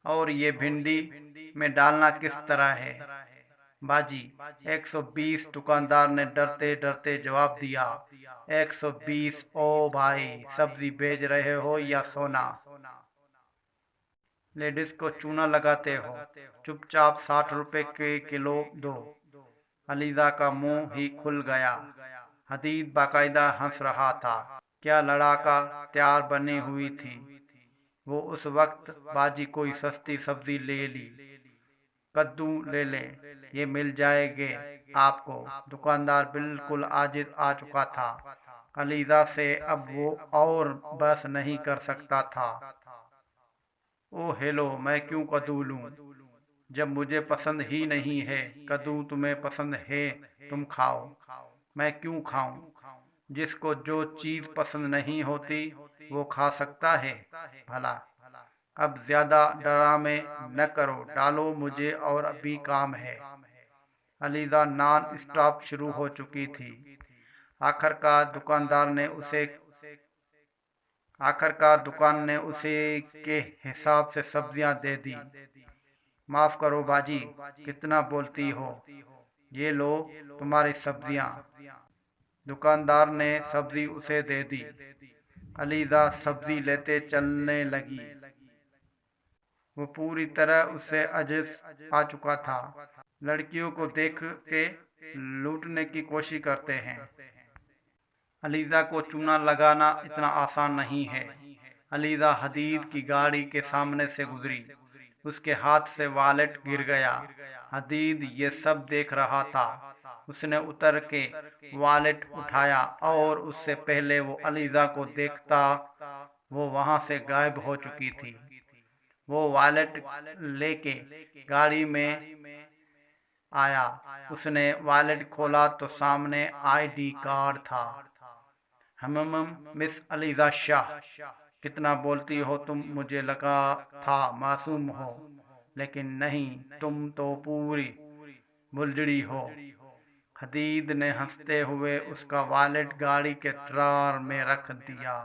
और ये भिंडी में डालना किस तरह है? बाजी 120। दुकानदार ने डरते डरते जवाब दिया। 120? ओ भाई, सब्जी बेच रहे हो या सोना? लेडीज को चूना लगाते हो? चुपचाप 60 रुपए के किलो दो। अलीजा का मुंह ही खुल गया। हदीद बाकायदा हंस रहा था। क्या लड़ाका तैयार बनी हुई थी। वो उस वक्त बाजी कोई सस्ती सब्जी ले ली। कद्दू ले ले, ये मिल जाएंगे आपको। दुकानदार बिल्कुल आजिज आ चुका था। अलीजा से अब वो और बस नहीं कर सकता था। ओ हेलो, मैं क्यों कद्दू लूं जब मुझे पसंद ही नहीं है? कद्दू तुम्हें पसंद है, तुम खाओ। मैं क्यों खाऊं? जिसको जो चीज पसंद नहीं होती वो खा सकता है भला। अब ज्यादा ड्रामे न करो, डालो मुझे और अभी काम है। अलीजा नॉन स्टॉप शुरू हो चुकी थी। आखिरकार दुकान ने उसे के हिसाब से सब्जियां दे दी। माफ करो बाजी, कितना बोलती हो? ये लो तुम्हारी सब्जियां। दुकानदार ने सब्जी उसे दे दी। अलीजा सब्जी लेते चलने लगी। वो पूरी तरह उससे अजिज आ चुका था। लड़कियों को देख के लूटने की कोशिश करते हैं। अलीजा को चूना लगाना इतना आसान नहीं है। अलीजा हदीद की गाड़ी के सामने से गुजरी। उसके हाथ से वॉलेट गिर गया। हदीद ये सब देख रहा था। उसने उतर के वॉलेट उठाया और उससे पहले वो अलीजा को देखता वो वहां से गायब हो चुकी थी। वो वॉलेट लेके गाड़ी में आया। उसने वॉलेट खोला तो सामने आईडी कार्ड था। मिस अलीजा शाह, कितना बोलती हो तुम? मुझे लगा था मासूम हो, लेकिन नहीं, तुम तो पूरी बुलझड़ी हो। हदीद ने हंसते हुए उसका वॉलेट गाड़ी के ड्रॉर में रख दिया।